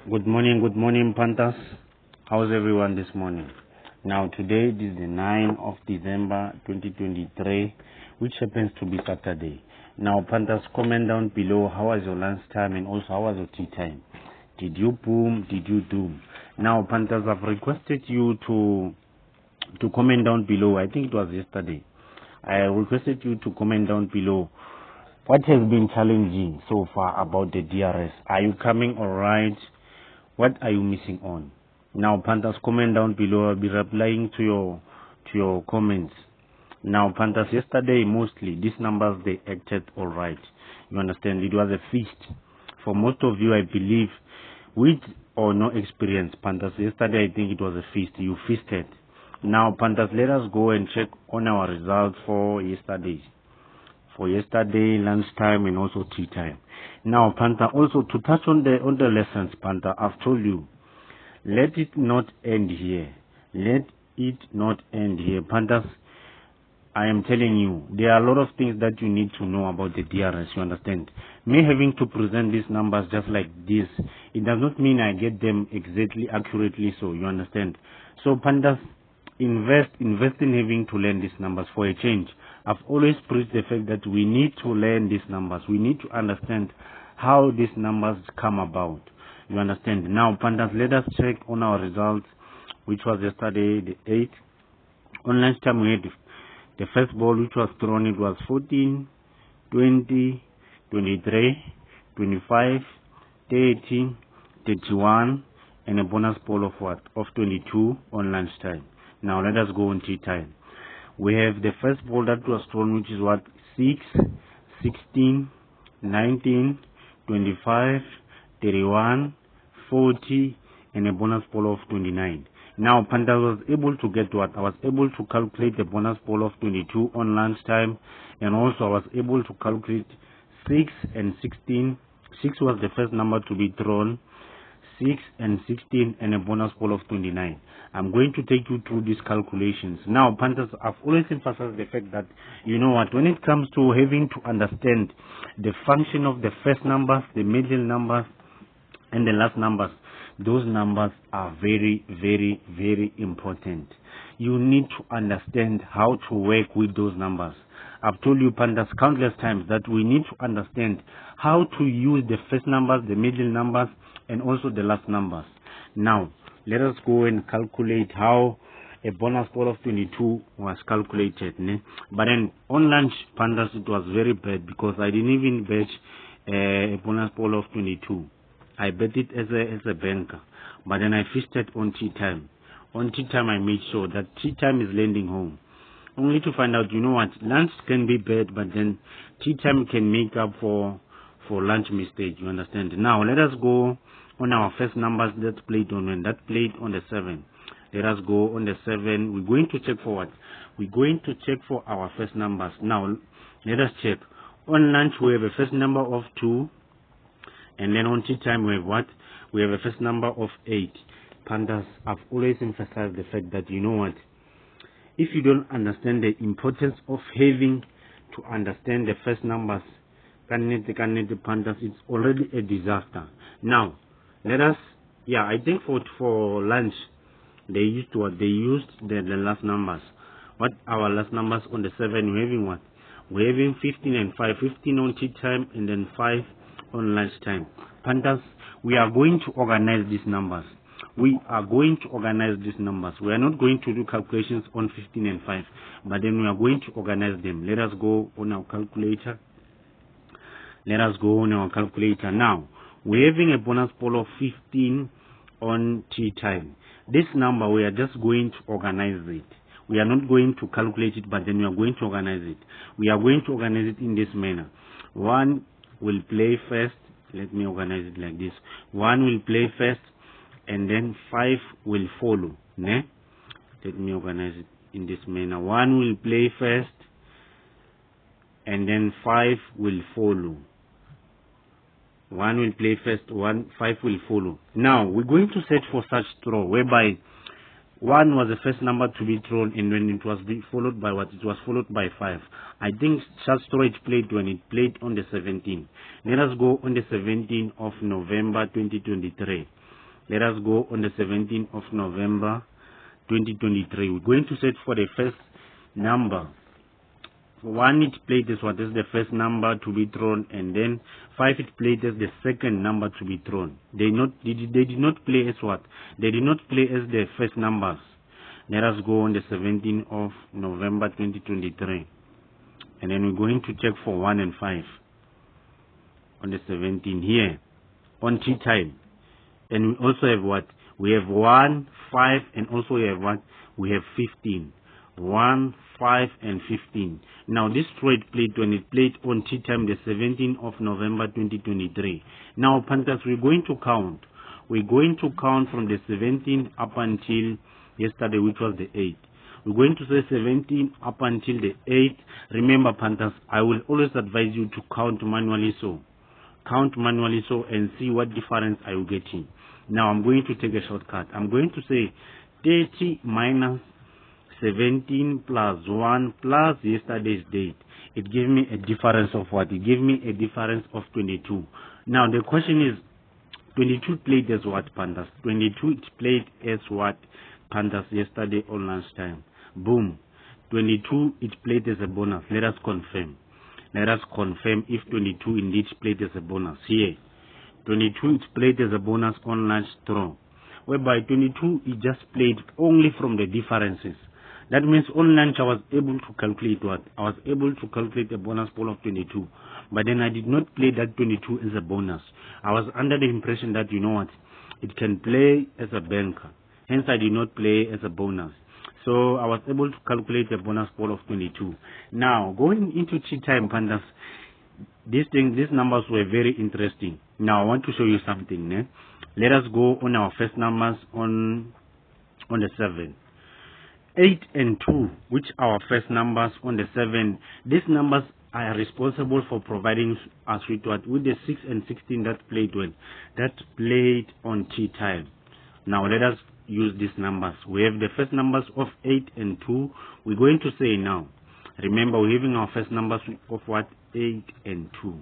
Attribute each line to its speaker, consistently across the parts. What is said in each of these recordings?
Speaker 1: Good morning, Panthers. How's everyone this morning? Now, today it is the 9th of December 2023, which happens to be Saturday. Now, Panthers, comment down below how was your lunchtime and also how was your tea time. Did you boom? Did you doom? Now, Panthers, I've requested you to comment down below. I think it was yesterday. I requested you to comment down below. What has been challenging so far about the DRS? Are you coming all right? What are you missing on? Now, Panthers, comment down below. I'll be replying to your comments. Now, Panthers, yesterday mostly these numbers they acted all right. You understand? It was a feast for most of you, I believe, with or no experience. Panthers, yesterday I think it was a feast. You feasted. Now, Panthers, let us go and check on our results for yesterday. For yesterday, lunchtime, and also tea time. Now, Panther, also to touch on the lessons, Panther, I've told you, let it not end here. Let it not end here. Panthers, I am telling you, there are a lot of things that you need to know about the DRS, you understand? Me having to present these numbers just like this, it does not mean I get them exactly, accurately so, you understand? So, Panthers, invest in having to learn these numbers for a change. I've always preached the fact that we need to learn these numbers. We need to understand how these numbers come about. You understand? Now, Panthers, let us check on our results, which was yesterday, the 8th. On lunchtime, we had the first ball which was thrown. It was 14, 20, 23, 25, 30, 31, and a bonus ball of what? Of 22 on lunchtime. Now, let us go on tea time. We have the first ball that was thrown, which is what? 6, 16, 19, 25, 31, 40, and a bonus ball of 29. Now, Panda was able to get what? I was able to calculate the bonus ball of 22 on lunchtime, and also I was able to calculate 6 and 16. 6 was the first number to be thrown. 6 and 16 and a bonus ball of 29. I'm going to take you through these calculations. Now, Panthers, I've always emphasized the fact that, you know what, when it comes to having to understand the function of the first numbers, the middle numbers, and the last numbers, those numbers are very, very, very important. You need to understand how to work with those numbers. I've told you, Panthers, countless times that we need to understand how to use the first numbers, the middle numbers, and also the last numbers. Now, let us go and calculate how a bonus ball of 22 was calculated. Ne? But then on lunch, Panthers, it was very bad because I didn't even bet a bonus ball of 22. I bet it as a banker. But then I feasted on tea time. On tea time, I made sure that tea time is landing home. Only to find out, you know what, lunch can be bad, but then tea time can make up for lunch mistake, you understand? Now, let us go on our first numbers that played on when that played on the 7. Let us go on the 7. We're going to check for what? We're going to check for our first numbers. Now, let us check. On lunch, we have a first number of 2. And then on tea time, we have what? We have a first number of 8. Panthers, I've always emphasized the fact that, you know what? If you don't understand the importance of having to understand the first numbers, Panthers, it's already a disaster. Now, let us, I think for lunch, they used what? They used the last numbers. What our last numbers on the 7? We're having what? We're having 15 and 5. 15 on tea time and then 5 on lunchtime. Panthers, we are going to organize these numbers. We are going to organize these numbers. We are not going to do calculations on 15 and 5, but then we are going to organize them. Let us go on our calculator. Let us go on our calculator. Now, we're having a bonus ball of 15 on tea time. This number, we are just going to organize it. We are not going to calculate it, but then we are going to organize it. We are going to organize it in this manner. 1 will play first. Let me organize it like this. 1 will play first, and then 5 will follow. Ne? Let me organize it in this manner. 1 will play first, and then 5 will follow. 1 will play first, 5 will follow. Now, we're going to set for such throw, whereby 1 was the first number to be thrown, and when it was followed by what? It was followed by 5. I think such throw it played when it played on the 17th. Let us go on the 17th of November 2023. Let us go on the 17th of November 2023. We're going to search for the first number. 1 it played as what is the first number to be thrown, and then 5 it played as the second number to be thrown. They did not play as what? They did not play as the first numbers. Let us go on the 17th of November 2023. And then we're going to check for 1 and 5 on the 17th here on tea time. And we also have what? We have 1, 5, and also we have what? We have 15. 1, 5, and 15. Now this trade played when it played on tea time the 17th of November 2023. Now Panthers, we're going to count. We're going to count from the 17th up until yesterday, which was the 8th. We're going to say 17 up until the 8th. Remember Panthers, I will always advise you to count manually so. Count manually so and see what difference I will get in. Now I'm going to take a shortcut. I'm going to say 30 minus 17 plus 1 plus yesterday's date. It gave me a difference of what? It gave me a difference of 22. Now the question is, 22 played as what, Panthers? 22 it played as what, Panthers, yesterday on lunchtime. Boom. 22 it played as a bonus. Let us confirm. Let us confirm if 22 indeed played as a bonus. Here, 22 it played as a bonus on lunch throw, whereby 22 it just played only from the differences. That means on lunch I was able to calculate what? I was able to calculate a bonus pool of 22. But then I did not play that 22 as a bonus. I was under the impression that, you know what, it can play as a banker. Hence I did not play as a bonus. So I was able to calculate a bonus pool of 22. Now, going into tea time, Panthers, these numbers were very interesting. Now I want to show you something. Eh? Let us go on our first numbers on the 7. 8 and 2, which are our first numbers on the 7. These numbers are responsible for providing us with what? With the 6 and 16 that played when? That played on tea time. Now let us use these numbers. We have the first numbers of 8 and 2. We're going to say now, remember we're having our first numbers of what? 8 and 2.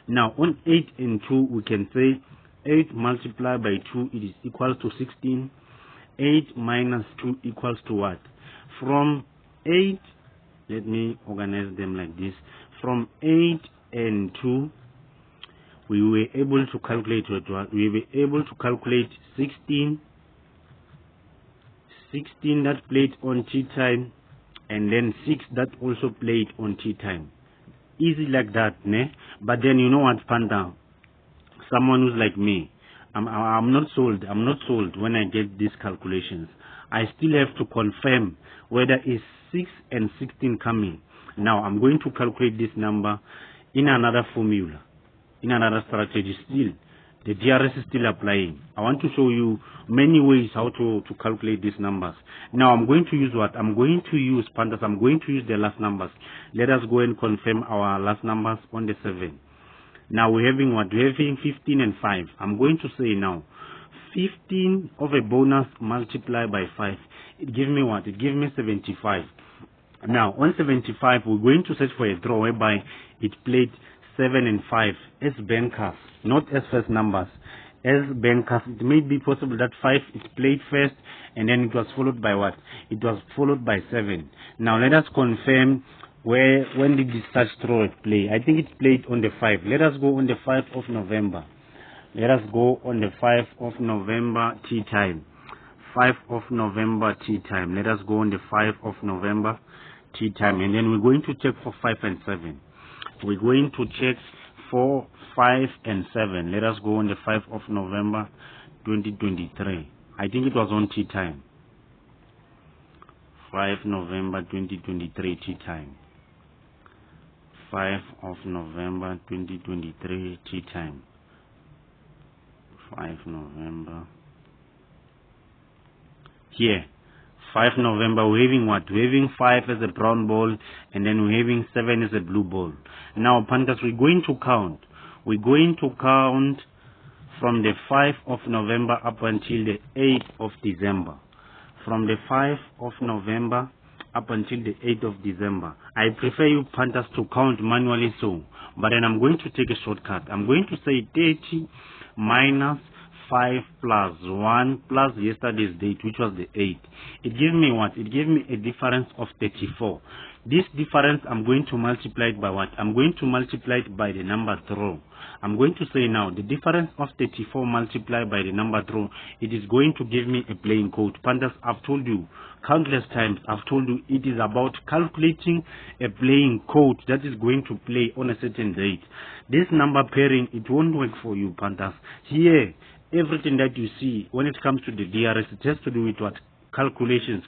Speaker 1: Now on 8 and 2 we can say 8 multiplied by 2 it is equals to 16. 8 minus 2 equals to what? From 8, let me organize them like this. From 8 and 2, we were able to calculate what? We were able to calculate 16 that played on tea time, and then 6 that also played on tea time. Easy like that, ne? But then you know what, Panda? Someone who's like me, I'm not sold. I'm not sold when I get these calculations. I still have to confirm whether is 6 and 16 coming. Now I'm going to calculate this number in another formula, in another strategy. Still, the DRS is still applying. I want to show you many ways how to calculate these numbers. Now I'm going to use what? I'm going to use Panthers. I'm going to use the last numbers. Let us go and confirm our last numbers on the 7. Now we're having what? We're having 15 and 5. I'm going to say now 15 of a bonus multiplied by 5. It gives me what? It gives me 75. Now on 75 we're going to search for a draw whereby it played 7 and 5 as bankers, not as first numbers. As bankers, it may be possible that 5 is played first and then it was followed by what? It was followed by 7. Now let us confirm when did this such throw play. I think it played on the 5. Let us go on the 5 of November. Let us go on the 5 of November tea time. 5 of November tea time. Let us go on the 5 of November tea time, and then we're going to check for 5 and 7. We're going to check for 5 and 7. Let us go on the 5 of November 2023. I think it was on tea time. 5 November 2023 tea time. 5 of November 2023 tea time. 5 November. Here, 5 November, we're having what? We're having 5 as a brown ball, and then we're having 7 as a blue ball. Now, Panthers, we're going to count. We're going to count from the 5 of November up until the 8th of December. From the 5 of November up until the 8th of December. I prefer you Panthers to count manually so, but then I'm going to take a shortcut. I'm going to say 30 minus 5 plus 1 plus yesterday's date, which was the 8th. It gives me what? It gives me a difference of 34. This difference, I'm going to multiply it by what? I'm going to multiply it by the number through. I'm going to say now, the difference of 34 multiplied by the number through, it is going to give me a playing code. Pandas, I've told you countless times, I've told you it is about calculating a playing code that is going to play on a certain date. This number pairing, it won't work for you, Pandas. Here, everything that you see when it comes to the DRS, it has to do with what? Calculations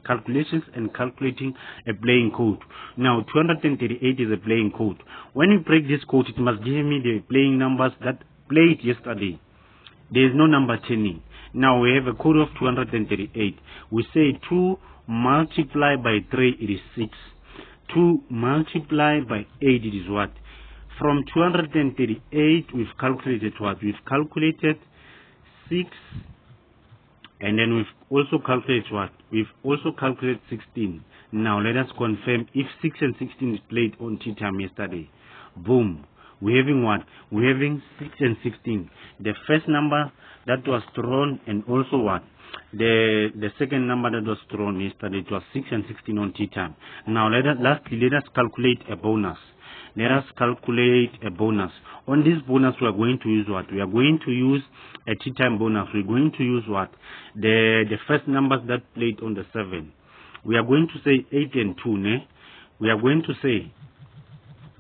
Speaker 1: and calculating a playing code. Now 238 is a playing code. When you break this code, it must give me the playing numbers that played yesterday. There is no number 10. Now we have a code of 238. We say 2 multiplied by 3, it is 6. 2 multiplied by 8, it is what? From 238 we've calculated what? We've calculated 6. And then we've also calculated what? We've also calculated 16. Now let us confirm if 6 and 16 is played on tea time yesterday. Boom. We're having what? We're having 6 and 16. The first number that was thrown, and also what? The second number that was thrown yesterday, it was 6 and 16 on tea time. Now lastly, let us calculate a bonus. Let us calculate a bonus. On this bonus, we are going to use what? We are going to use a tea time bonus. We're going to use what? The first numbers that played on the 7. We are going to say 8 and 2, ne? We are going to say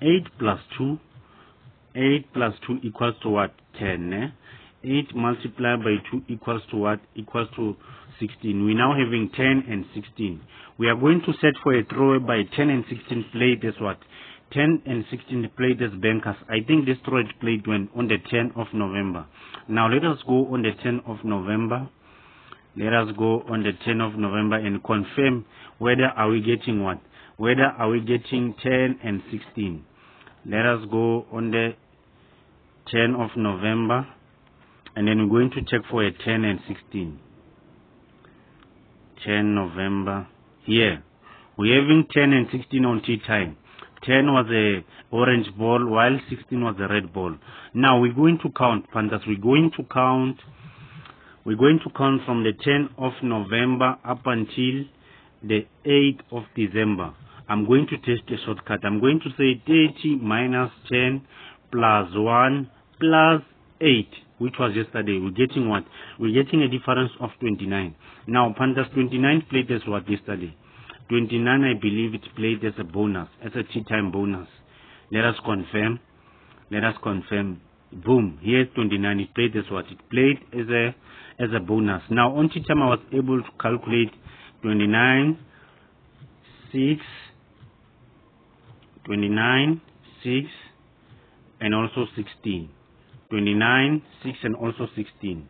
Speaker 1: 8 plus 2. 8 plus 2 equals to what? 10, ne? 8 multiplied by 2 equals to what? Equals to 16. We're now having 10 and 16. We are going to set for a throw by 10 and 16 played as what? 10 and 16 played as bankers. I think this throw played when on the 10th of November. Now let us go on the 10th of November. Let us go on the 10th of November and confirm whether are we getting what? Whether are we getting 10 and 16. Let us go on the 10th of November. And then we're going to check for a 10 and 16. 10 November. Here. We're having 10 and 16 on tea time. 10 was a orange ball while 16 was a red ball. Now we're going to count, Pandas. We're going to count from the 10th of November up until the 8th of December. I'm going to test a shortcut. I'm going to say 30 minus 10 plus 1 plus 8, which was yesterday. We're getting what? We're getting a difference of 29. Now, Pandas, 29 played as what yesterday? 29, I believe it played as a bonus, as a tea time bonus. Let us confirm. Let us confirm. Boom. Here's 29. It played as what? It played as a bonus. Now, on tea time, I was able to calculate 29, 6, 29, 6, and also 16. 29, 6, and also 16.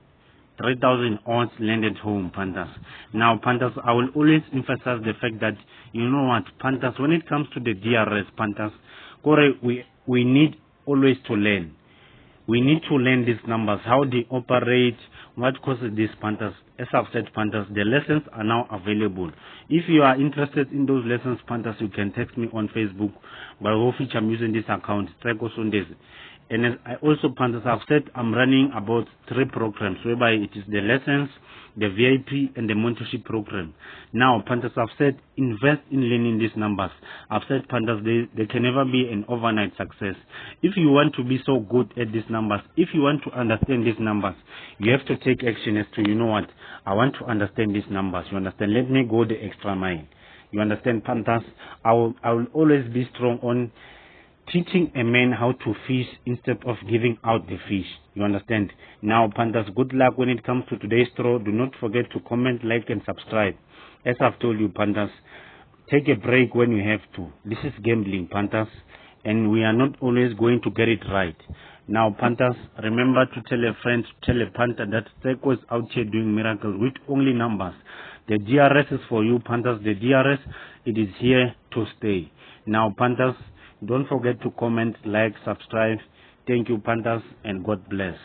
Speaker 1: 3,000 odds landed home, Pandas. Now, Pandas, I will always emphasize the fact that, you know what, Pandas, when it comes to the DRS, Pandas, we need always to learn. We need to learn these numbers, how they operate, what causes these, Pandas. As I've said, Pandas, the lessons are now available. If you are interested in those lessons, Pandas, you can text me on Facebook. By which I'm using this account, Treko Sundays. And as I also, Pandas, I've said I'm running about 3 programs, whereby it is the lessons, the VIP, and the mentorship program. Now, Pandas, I've said invest in learning these numbers. I've said, Pandas, they can never be an overnight success. If you want to be so good at these numbers, if you want to understand these numbers, you have to take action as to, you know what, I want to understand these numbers. You understand? Let me go the extra mile. You understand, Pandas? I will always be strong on teaching a man how to fish instead of giving out the fish. You understand? Now, Pandas, good luck when it comes to today's throw. Do not forget to comment, like, and subscribe. As I've told you, Pandas, take a break when you have to. This is gambling, Pandas, and we are not always going to get it right. Now, Pandas, remember to tell a friend, to tell a Panther that Treko is out here doing miracles with only numbers. The DRS is for you, Pandas. The DRS, it is here to stay. Now, Pandas, don't forget to comment, like, subscribe. Thank you, Pandas, and God bless.